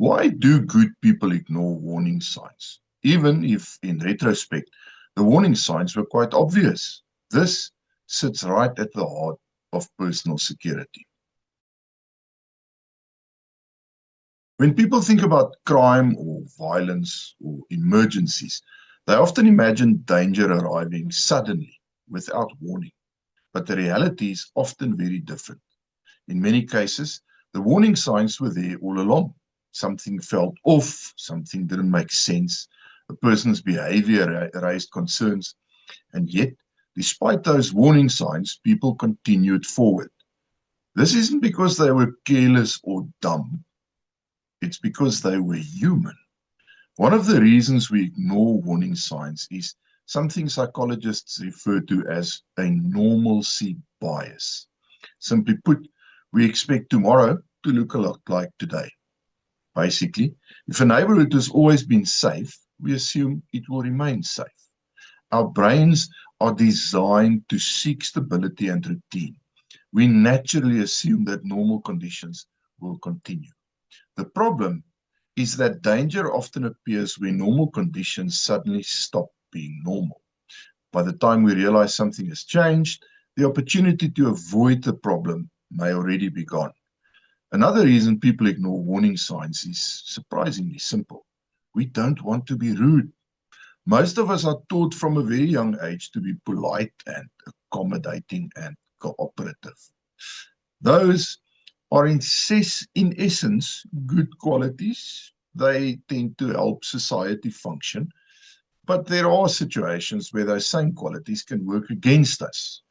Why do good people ignore warning signs? Even if, in retrospect, the warning signs were quite obvious. This sits right at the heart of personal security. When people think about crime or violence or emergencies, they often imagine danger arriving suddenly without warning. But the reality is often very different. In many cases, the warning signs were there all along. Something felt off, something didn't make sense, a person's behavior raised concerns, and yet, despite those warning signs, people continued forward. This isn't because they were careless or dumb, it's because they were human. One of the reasons we ignore warning signs is something psychologists refer to as a normalcy bias. Simply put, we expect tomorrow to look a lot like today. Basically, if a neighborhood has always been safe, we assume it will remain safe. Our brains are designed to seek stability and routine. We naturally assume that normal conditions will continue. The problem is that danger often appears when normal conditions suddenly stop being normal. By the time we realize something has changed, the opportunity to avoid the problem may already be gone. Another reason people ignore warning signs is surprisingly simple. We don't want to be rude. Most of us are taught from a very young age to be polite and accommodating and cooperative. Those are in essence good qualities. They tend to help society function, but there are situations where those same qualities can work against us.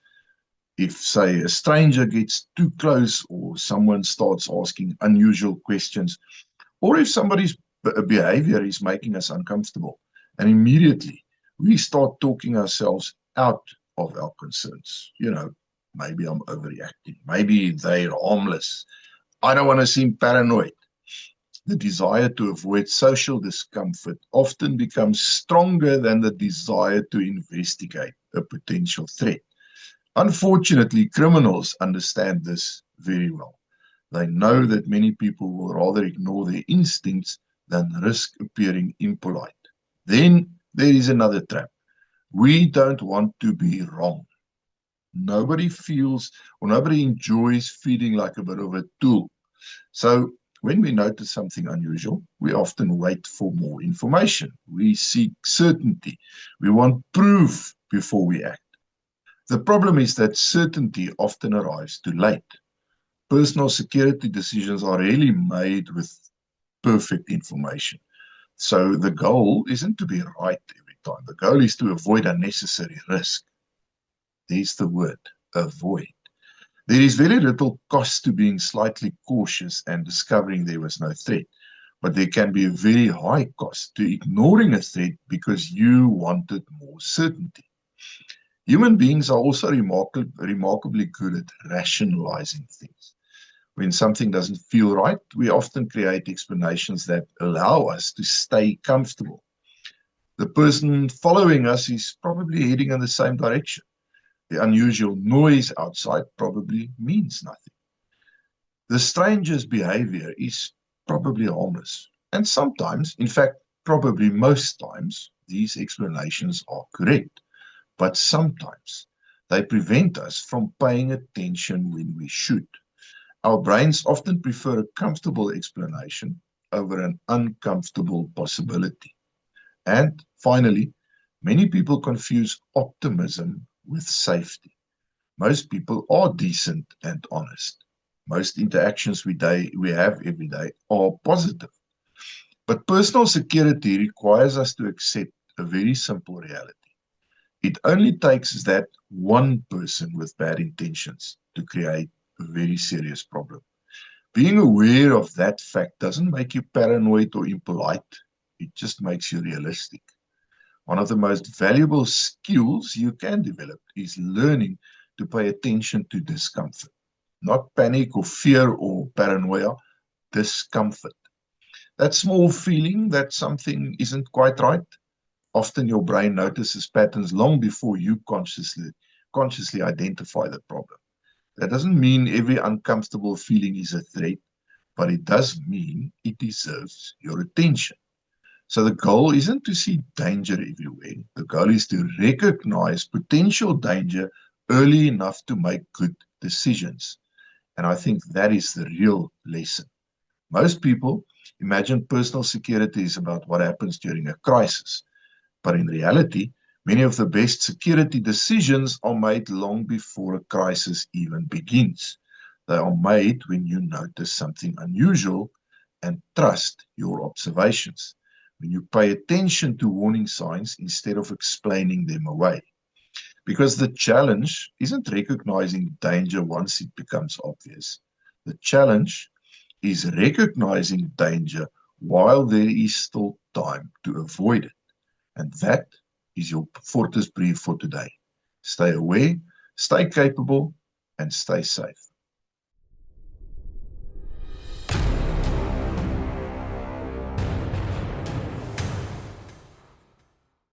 If, say, a stranger gets too close or someone starts asking unusual questions, or if somebody's behavior is making us uncomfortable, and immediately we start talking ourselves out of our concerns. Maybe I'm overreacting. Maybe they're harmless. I don't want to seem paranoid. The desire to avoid social discomfort often becomes stronger than the desire to investigate a potential threat. Unfortunately, criminals understand this very well. They know that many people will rather ignore their instincts than risk appearing impolite. Then there is another trap. We don't want to be wrong. Nobody feels or nobody enjoys feeling like a bit of a tool. So when we notice something unusual, we often wait for more information. We seek certainty. We want proof before we act. The problem is that certainty often arrives too late. Personal security decisions are rarely made with perfect information. So the goal isn't to be right every time. The goal is to avoid unnecessary risk. There's the word, avoid. There is very little cost to being slightly cautious and discovering there was no threat, but there can be a very high cost to ignoring a threat because you wanted more certainty. Human beings are also remarkably good at rationalizing things. When something doesn't feel right, we often create explanations that allow us to stay comfortable. The person following us is probably heading in the same direction. The unusual noise outside probably means nothing. The stranger's behavior is probably harmless. And sometimes, in fact, probably most times, these explanations are correct. But sometimes they prevent us from paying attention when we should. Our brains often prefer a comfortable explanation over an uncomfortable possibility. And finally, many people confuse optimism with safety. Most people are decent and honest. Most interactions we have every day are positive. But personal security requires us to accept a very simple reality. It only takes that one person with bad intentions to create a very serious problem. Being aware of that fact doesn't make you paranoid or impolite. It just makes you realistic. One of the most valuable skills you can develop is learning to pay attention to discomfort. Not panic or fear or paranoia, discomfort. That small feeling that something isn't quite right. Often your brain notices patterns long before you consciously identify the problem. That doesn't mean every uncomfortable feeling is a threat, but it does mean it deserves your attention. So the goal isn't to see danger everywhere. The goal is to recognize potential danger early enough to make good decisions. And I think that is the real lesson. Most people imagine personal security is about what happens during a crisis. But in reality, many of the best security decisions are made long before a crisis even begins. They are made when you notice something unusual and trust your observations, when you pay attention to warning signs instead of explaining them away. Because the challenge isn't recognizing danger once it becomes obvious. The challenge is recognizing danger while there is still time to avoid it. And that is your Fortis brief for today. Stay aware, stay capable, and stay safe.